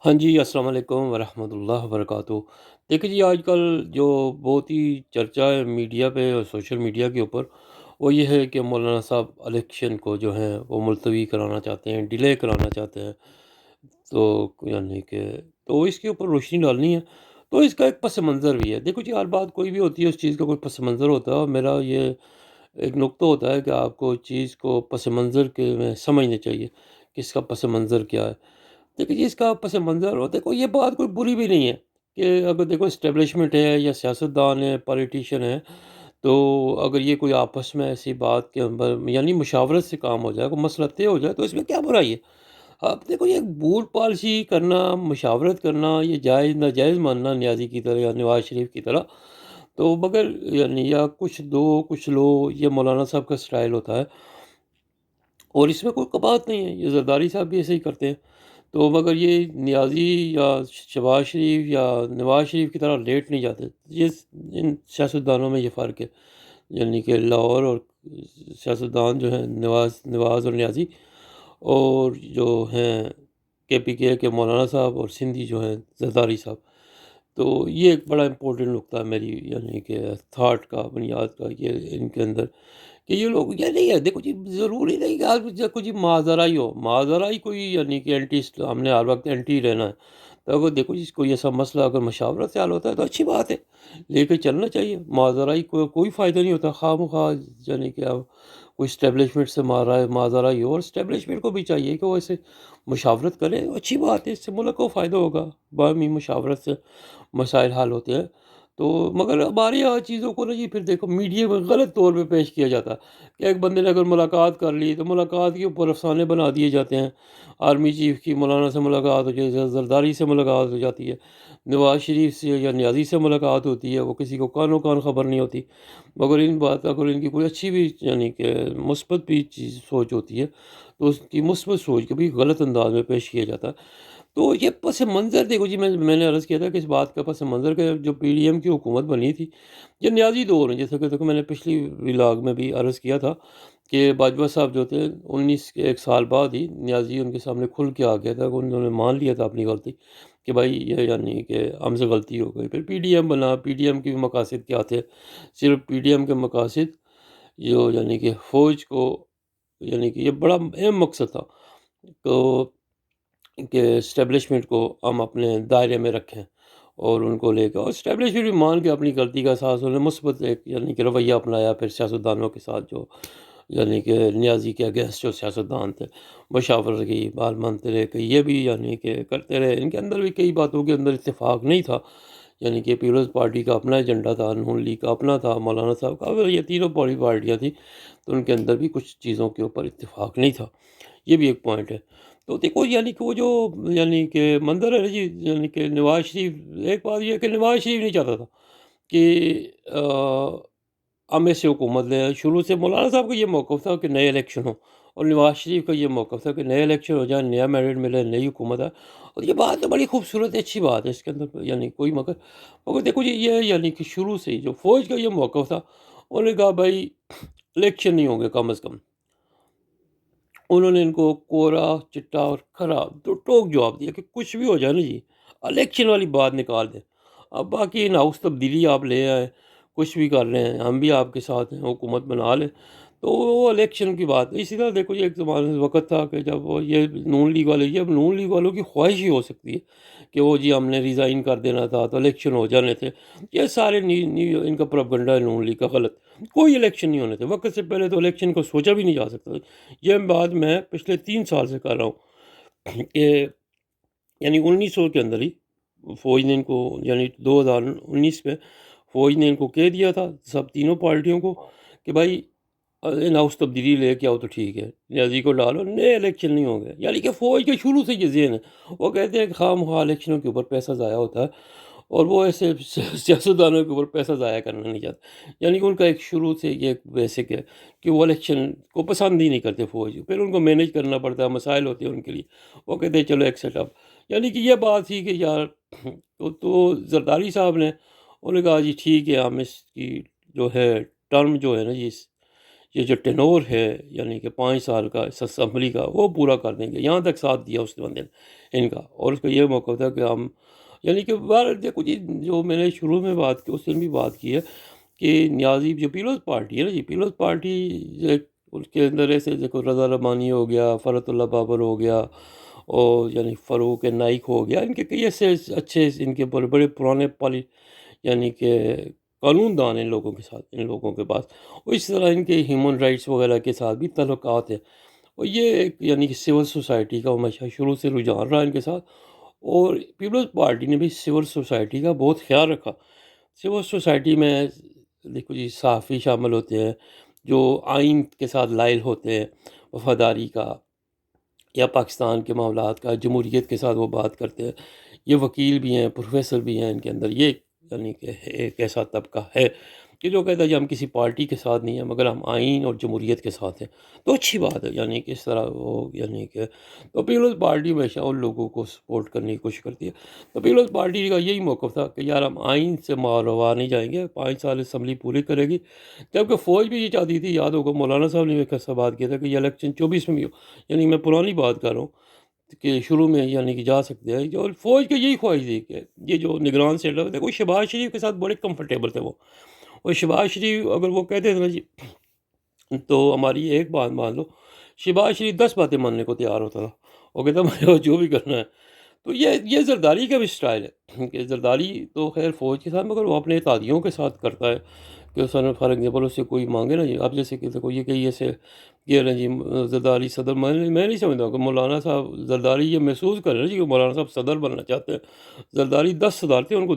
ہاں جی، السلام علیکم ورحمۃ اللہ وبرکاتہ۔ دیکھیے جی، آج کل جو بہت ہی چرچا ہے میڈیا پہ اور سوشل میڈیا کے اوپر، وہ یہ ہے کہ مولانا صاحب الیکشن کو جو ہے وہ ملتوی کرانا چاہتے ہیں، ڈیلے کرانا چاہتے ہیں۔ تو یعنی کہ تو اس کے اوپر روشنی ڈالنی ہے۔ تو اس کا ایک پس منظر بھی ہے۔ دیکھو جی، ہر بات کوئی بھی ہوتی ہے، اس چیز کا کوئی پس منظر ہوتا ہے، اور میرا یہ ایک نقطہ ہوتا ہے کہ آپ کو چیز کو پس منظر کے میں سمجھنے چاہیے کہ اس کا پس منظر کیا ہے۔ دیکھیے جی، اس کا پس منظر، اور دیکھو یہ بات کوئی بری بھی نہیں ہے کہ اگر دیکھو اسٹیبلشمنٹ ہے یا سیاستدان ہے، پالیٹیشین ہے، تو اگر یہ کوئی آپس میں ایسی بات کے اندر یعنی مشاورت سے کام ہو جائے، کوئی مسئلہ طے ہو جائے، تو اس میں کیا برائی ہے؟ اب دیکھو یہ بول پالسی کرنا، مشاورت کرنا، یہ جائز ناجائز ماننا نیازی کی طرح یا نواز شریف کی طرح، تو مگر یعنی یا کچھ دو کچھ لو، یہ مولانا صاحب کا سٹائل ہوتا ہے، اور اس میں کوئی کبات نہیں ہے۔ یہ زرداری صاحب بھی ایسے ہی کرتے ہیں۔ تو مگر یہ نیازی یا شہباز شریف یا نواز شریف کی طرح لیٹ نہیں جاتے۔ یہ ان سیاستدانوں میں یہ فرق ہے، یعنی کہ لاہور اور سیاستدان جو ہیں نواز اور نیازی، اور جو ہیں کے مولانا صاحب، اور سندھی جو ہیں زرداری صاحب۔ تو یہ ایک بڑا امپورٹنٹ نقطہ ہے میری یعنی کہ تھاٹ کا، بنیاد کا، یہ ان کے اندر کہ یہ لوگ یہ نہیں ہے۔ دیکھو جی، ضروری نہیں کہ آپ دیکھو جی مازرا ہی ہو، مازرا ہی کوئی یعنی کہ اینٹی ہم نے ہر وقت اینٹی رہنا ہے۔ تو اگر دیکھو جی کوئی ایسا مسئلہ اگر مشاورت سے حل ہوتا ہے تو اچھی بات ہے، لے کے چلنا چاہیے۔ مازرا ہی کوئی فائدہ نہیں ہوتا، خواہ مخواہ یعنی کہ اب کوئی اسٹیبلشمنٹ سے مار رہا ہے، مازرا ہی ہو، اور اسٹیبلشمنٹ کو بھی چاہیے کہ وہ ایسے مشاورت کرے، اچھی بات ہے، اس سے ملک کو فائدہ ہوگا، باہمی مشاورت سے مسائل حل ہوتے ہیں۔ تو مگر ہمارے یہاں چیزوں کو نا جی، پھر دیکھو میڈیا میں غلط طور پہ پیش کیا جاتا ہے کہ ایک بندے نے اگر ملاقات کر لی تو ملاقات کے اوپر افسانے بنا دیے جاتے ہیں۔ آرمی چیف کی مولانا سے ملاقات ہو جاتی ہے، زرداری سے ملاقات ہو جاتی ہے، نواز شریف سے یا نیازی سے ملاقات ہوتی ہے، وہ کسی کو کانوں کان خبر نہیں ہوتی۔ مگر اگر ان کی کوئی اچھی بھی یعنی کہ مثبت بھی چیز سوچ ہوتی ہے، تو اس کی مثبت سوچ کو بھی غلط انداز میں پیش کیا جاتا ہے۔ تو یہ پس منظر دیکھو جی، میں نے عرض کیا تھا کہ اس بات کا پس منظر کا جو پی ڈی ایم کی حکومت بنی تھی، یہ نیازی دور ہیں، جیسا کہ دیکھو میں نے پچھلی ولاگ میں بھی عرض کیا تھا کہ باجوہ صاحب جو تھے 19 کے ایک سال بعد ہی نیازی ان کے سامنے کھل کے آ گیا تھا کہ انہوں نے مان لیا تھا اپنی غلطی کہ بھائی یہ یعنی کہ ہم سے غلطی ہو گئی۔ پھر پی ڈی ایم بنا۔ پی ڈی ایم کے مقاصد کیا تھے؟ صرف پی ڈی ایم کے مقاصد جو یعنی کہ فوج کو، یعنی کہ یہ بڑا اہم مقصد تھا تو کہ اسٹیبلشمنٹ کو ہم اپنے دائرے میں رکھیں، اور ان کو لے کے، اور اسٹیبلشمنٹ بھی مان کے اپنی غلطی کا احساس، انہوں نے مثبت ایک یعنی کہ رویہ اپنایا پھر سیاستدانوں کے ساتھ، جو یعنی کہ نیازی کے اگینسٹ جو سیاستدان تھے، مشاورت کی بات مانتے رہے کہ یہ بھی یعنی کہ کرتے رہے۔ ان کے اندر بھی کئی باتوں کے اندر اتفاق نہیں تھا، یعنی کہ پیپلز پارٹی کا اپنا ایجنڈا تھا، نون لیگ کا اپنا تھا، مولانا صاحب کا، یہ تینوں بڑی پارٹیاں تھیں، تو ان کے اندر بھی کچھ چیزوں کے اوپر اتفاق نہیں تھا۔ یہ بھی ایک پوائنٹ ہے۔ تو دیکھو یعنی کہ وہ جو یعنی کہ منظر ہے نا جی، یعنی کہ نواز شریف، ایک بات یہ ہے کہ نواز شریف نہیں چاہتا تھا کہ ہم ایسے حکومت لیں۔ شروع سے مولانا صاحب کا یہ موقف تھا کہ نئے الیکشن ہوں، اور نواز شریف کا یہ موقف تھا کہ نئے الیکشن ہو جائیں، نیا میرٹ ملے، نئی حکومت ہے۔ اور یہ بات تو بڑی خوبصورت ہے، اچھی بات ہے، اس کے اندر یعنی کوئی مگر دیکھو جی، یہ یعنی کہ شروع سے ہی جو فوج کا یہ موقف تھا، انہوں نے کہا بھائی الیکشن نہیں ہوں گے کم از کم۔ انہوں نے ان کو کورا چٹا اور کھرا تو ٹوک جواب دیا کہ کچھ بھی ہو جائے نا جی، الیکشن والی بات نکال دیں، اب باقی ان ہاؤس تبدیلی آپ لے آئیں، کچھ بھی کر رہے ہیں، ہم بھی آپ کے ساتھ ہیں، حکومت بنا لیں۔ تو وہ الیکشن کی بات اسی طرح دیکھو یہ ایک زمانے وقت تھا کہ جب وہ یہ نون لیگ والے، یہ اب نون لیگ والوں کی خواہش ہی ہو سکتی ہے کہ وہ جی ہم نے ریزائن کر دینا تھا تو الیکشن ہو جانے تھے۔ یہ سارے ان کا پروپیگنڈا ہے نون لیگ کا غلط۔ کوئی الیکشن نہیں ہونے تھے، وقت سے پہلے تو الیکشن کو سوچا بھی نہیں جا سکتا۔ یہ بات میں پچھلے 3 سال سے کر رہا ہوں کہ یعنی 1900 کے اندر ہی فوج نے ان کو، یعنی 2019 میں فوج نے ان کو کہہ دیا تھا سب تینوں پارٹیوں کو کہ بھائی ان ہاؤس تبدیلی لے کے آؤ تو ٹھیک ہے، نیازی کو ڈالو، نئے الیکشن نہیں ہوں گے۔ یعنی کہ فوج کے شروع سے یہ ذہن ہے، وہ کہتے ہیں کہ خواہ مخواہ الیکشنوں کے اوپر پیسہ ضائع ہوتا ہے، اور وہ ایسے سیاستدانوں کے اوپر پیسہ ضائع کرنا نہیں چاہتے۔ یعنی کہ ان کا ایک شروع سے یہ ایک بیسک ہے کہ وہ الیکشن کو پسند ہی نہیں کرتے فوج، پھر ان کو مینیج کرنا پڑتا ہے، مسائل ہوتے ہیں ان کے لیے، وہ کہتے ہیں چلو ایک سیٹ اپ۔ یعنی کہ یہ بات تھی کہ یار تو زرداری صاحب نے انہوں نے کہا جی ٹھیک ہے، ہم اس کی جو ہے ٹرم جو ہے نا جی، یہ جو ٹینور ہے یعنی کہ 5 سال کا اس اسمبلی کا وہ پورا کر دیں گے، یہاں تک ساتھ دیا اس بندے نے ان کا، اور اس کا یہ موقع تھا کہ ہم یعنی کہ بہر دیکھو جی، جو میں نے شروع میں بات کی اس دن بھی بات کی ہے کہ نیازی جو پیپلز پارٹی ہے نا جی، پیپلز پارٹی اس کے اندر ایسے دیکھو رضا ربانی ہو گیا، فرحت اللہ بابر ہو گیا، اور یعنی فاروق نائک ہو گیا، ان کے کئی ایسے اچھے ان کے بڑے بڑے پرانے یعنی کہ قانون دان ان لوگوں کے ساتھ، ان لوگوں کے پاس، اور اس طرح ان کے ہیومن رائٹس وغیرہ کے ساتھ بھی تعلقات ہیں، اور یہ ایک یعنی کہ سول سوسائٹی کا ہمیشہ شروع سے رجحان رہا ان کے ساتھ، اور پیپلز پارٹی نے بھی سول سوسائٹی کا بہت خیال رکھا۔ سول سوسائٹی میں دیکھو جی صحافی شامل ہوتے ہیں جو آئین کے ساتھ لائل ہوتے ہیں، وفاداری کا یا پاکستان کے معاملات کا، جمہوریت کے ساتھ وہ بات کرتے ہیں، یہ وکیل بھی ہیں، پروفیسر بھی ہیں ان کے اندر، یہ یعنی کہ ایک ایسا طبقہ ہے کہ جو کہتا ہے کہ ہم کسی پارٹی کے ساتھ نہیں ہیں مگر ہم آئین اور جمہوریت کے ساتھ ہیں، تو اچھی بات ہے، یعنی کہ اس طرح وہ یعنی کہ تو پیپلز پارٹی ہمیشہ ان لوگوں کو سپورٹ کرنے کی کوشش کرتی ہے۔ تو پیپلز پارٹی کا یہی موقف تھا کہ یار ہم آئین سے ماروا نہیں جائیں گے، 5 سال اسمبلی پوری کرے گی، جبکہ فوج بھی یہ چاہتی تھی، یاد ہوگا مولانا صاحب نے ایک ایسا بات کیا تھا کہ یہ الیکشن 24 میں بھی ہو، یعنی میں پرانی بات کر رہا ہوں کہ شروع میں یعنی کہ جا سکتے ہیں، جو فوج کی یہی خواہش تھی کہ یہ جو نگران سینٹر تھے، وہ شہباز شریف کے ساتھ بڑے کمفرٹیبل تھے وہ، اور شہباز شریف اگر وہ کہتے تھے نا جی تو ہماری ایک بات مان لو، شہباز شریف 10 باتیں ماننے کو تیار ہوتا تھا، وہ کہتا میں جو بھی کرنا ہے۔ تو یہ زرداری کا بھی سٹائل ہے کہ زرداری تو خیر فوج کے ساتھ، مگر وہ اپنے اتحادیوں کے ساتھ کرتا ہے کہ سر فار ایگزامپل اس سے کوئی مانگے نا جی، آپ جیسے کہ کوئی یہ کہیں ایسے کہ نا جی زرداری صدر، میں نہیں سمجھتا کہ مولانا صاحب زرداری یہ محسوس کریں نا جی کہ مولانا صاحب صدر بننا چاہتے ہیں، زرداری 10 صدارتیں ان کو